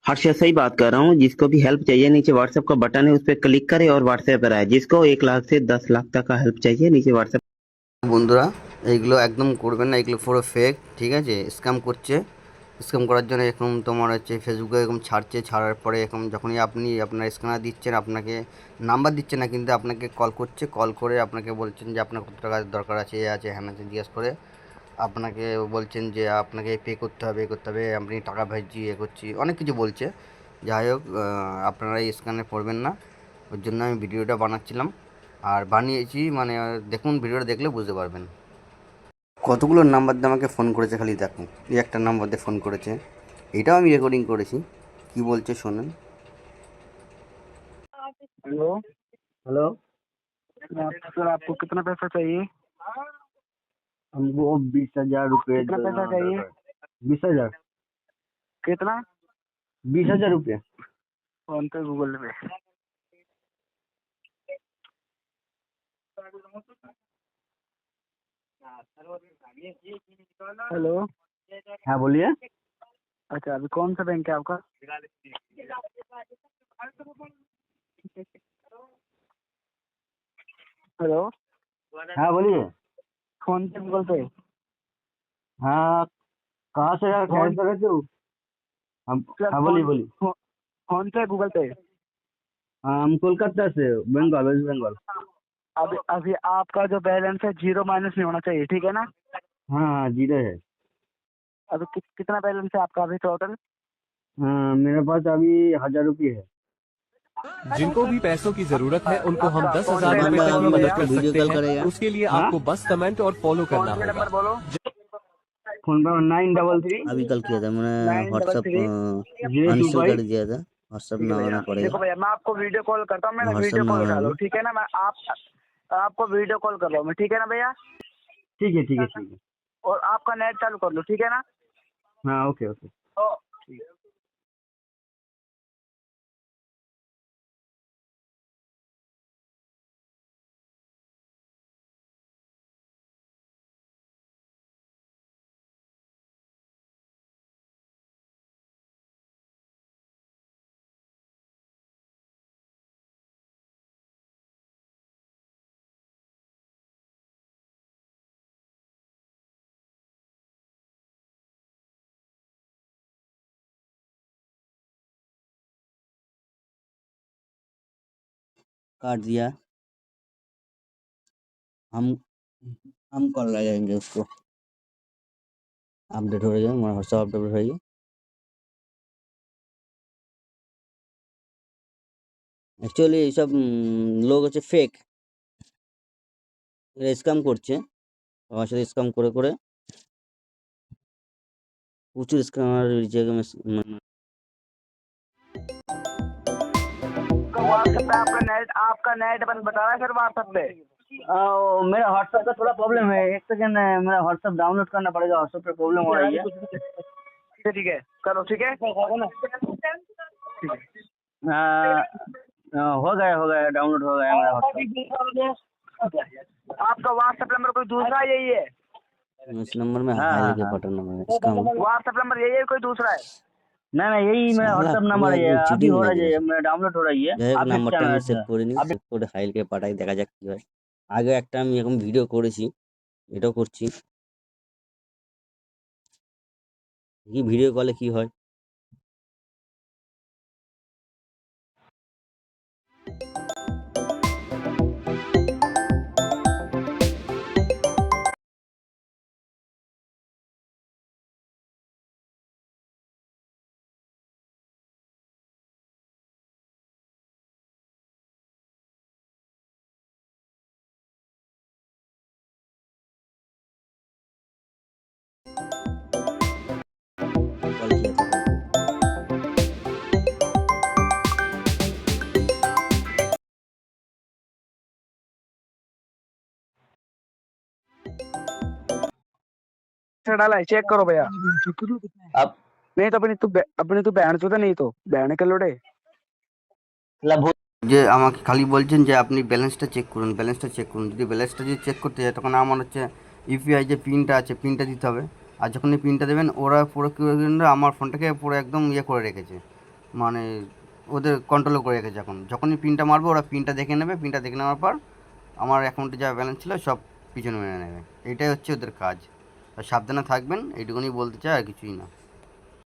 हर्षद सही बात कर रहा हूँ। जिसको भी हेल्प चाहिए नीचे व्हाट्सएप का बटन है, उस पर क्लिक करे और व्हाट्सएप पर आए। जिसको 1 लाख से 10 लाख तक का हेल्प चाहिए नीचे व्हाट्सएप। বন্ধুরা, এইগুলো একদম করবেন না, এগুলো পুরো ফেক, ঠিক আছে? স্ক্যাম করছে। স্ক্যাম করার জন্য এরকম তোমার হচ্ছে ফেসবুকে এরকম ছাড়ছে, ছাড়ার পরে এরকম যখনই আপনি আপনার স্ক্যানার দিচ্ছেন, আপনাকে নাম্বার দিচ্ছে না কিন্তু আপনাকে কল করছে, কল করে আপনাকে বলছেন যে আপনার কত টাকার দরকার আছে, এ আছে হ্যান আছে জিজ্ঞেস করে আপনাকে বলছেন যে আপনাকে পে করতে হবে, এ করতে হবে, আপনি টাকা ভেজছি, এ করছি, অনেক কিছু বলছে। যাই হোক, আপনারা এই স্ক্যানে পড়বেন না। ওর জন্য আমি ভিডিওটা বানাচ্ছিলাম আর বানিয়েছি, মানে দেখুন, ভিডিওটা দেখলে বুঝতে পারবেন। কতগুলো নাম্বার দিয়ে আমাকে ফোন করেছে খালি দেখুন। এই একটা নাম্বার দিয়ে ফোন করেছে, এটাও আমি রেকর্ডিং করেছি। কি বলছে শোনেন। हेलो। हेलो। सर आपको कितना पैसा चाहिए? हमको 20,000 रुपये। कितना पैसा चाहिए? 20,000। कितना? 20,000 रुपये। फोन पे गूगल पे। हेलो। हाँ बोलिए। अच्छा, अभी कौन सा बैंक है आपका? हेलो। हाँ बोलिए। फोन पे गूगल पे। हाँ, कहाँ से यार खैर फोन कर रहे थे हो? हम। सर हाँ बोलिए फोन बोलिए। फोन पे गूगल पे। हाँ, हम कोलकाता से, बंगाल, वेस्ट बंगाल। अभी अभी आपका जो बैलेंस है जीरो माइनस नहीं होना चाहिए, ठीक है ना? हाँ हाँ, जीरो है। अभी कितना बैलेंस है आपका अभी टोटल? हाँ, मेरे पास अभी 1,000 रुपये है। जिनको भी पैसों की जरूरत है उनको हम आपका दस फोन हजार पे रूपए बंदा नंबर तक की बोलो अभी मदद भैया। उसको कर वीडियो सकते कॉल हैं। करेगा। उसके लिए हाँ, आपको बस कमेंट और फॉलो फोन करना पे होगा। नंबर बोलो। फोन पे 933 अभी कल किया था मैंने, 933 व्हाट्सअप 025। अनइंस्टॉल कर दिया था। व्हाट्सअप ठीक है ना भैया। आना पड़ेगा। देखो भैया, मैं आपको वीडियो कॉल करता हूँ, मैं व्हाट्सअप वीडियो ना कॉल उठा लो, आना। ठीक है ना? मैं आपको वीडियो कॉल कर रहा हूँ मैं, ठीक है ना भैया? ठीक है ठीक है ठीक है। और आपका नेट चालू कर लो, ठीक है ना? हाँ, ओके ओके। ठीक है। काट दिया। हम हम कॉल लगाएंगे उसको। अपडेट हो रही है, हमारा व्हाट्सअप अपडेट हो रही है। অ্যাকচুয়ালি এইসব লোক হচ্ছে ফেক, এরা স্ক্যাম করছে। আমার সাথে স্ক্যাম করে করে প্রচুর স্ক্যামার तो व्हाट्सएप पे आपका नेट बंद बता रहा है सर व्हाट्सएप पे। मेरा व्हाट्सएप का थोड़ा प्रॉब्लम है, एक सेकंड। मेरा व्हाट्सएप डाउनलोड करना पड़ेगा, व्हाट्सएप पे प्रॉब्लम हो रही है। ठीक है, करो, ठीक है। ठीक है। हो गया डाउनलोड हो गया मेरा व्हाट्सएप। आपका व्हाट्सएप नंबर कोई दूसरा है, यही है? इस नंबर में हाँ हाई हाँ लेके हाँ। पाठा नंबर है इसका। व्हाट्सएप नंबर यही है, कोई दूसरा है? ना ना, यही मेरा শালা व्हाट्सएप পুরো नंबर है। একদম अभी চিটিং हो रहा লাগিয়ে है, দিয়েছে। मेरा डाउनलोड हो रही है। যাই হোক, आप নাম্বারটা देखते আমি हैं সেভ করে নিই, अभी। সেভ করে হাইলকে পাঠাই, দেখা যাক কি হয়। আগে একটা আমি এখন ভিডিও করেছি, এটাও করছি, কি ভিডিও কলে কি হয়। कल किया था कल। से डाला है, चेक करो भैया। अब नहीं तो अपनी तू बहन चोदा, नहीं तो बहन के लोड़े। যে আমাকে খালি বলছেন যে আপনি ব্যালেন্সটা চেক করুন, ব্যালেন্সটা চেক করুন। যদি ব্যালেন্সটা যদি চেক করতে যায় তখন আমার হচ্ছে ইউপিআই যে পিনটা আছে, পিনটা দিতে হবে। আর যখন এই পিনটা দেবেন ওরা পুরো কি আমার ফোনটাকে পুরো একদম ইয়ে করে রেখেছে, মানে ওদের কন্ট্রোল করে রেখেছে এখন। যখনই পিনটা মারবো ওরা পিনটা দেখে নেবে, পিনটা দেখে নেওয়ার পর আমার অ্যাকাউন্টে যা ব্যালেন্স ছিল সব পিছনে মেরে নেবে। এইটাই হচ্ছে ওদের কাজ। আর সাবধানে থাকবেন, এইটুকুনি বলতে চাই, আর কিছুই না।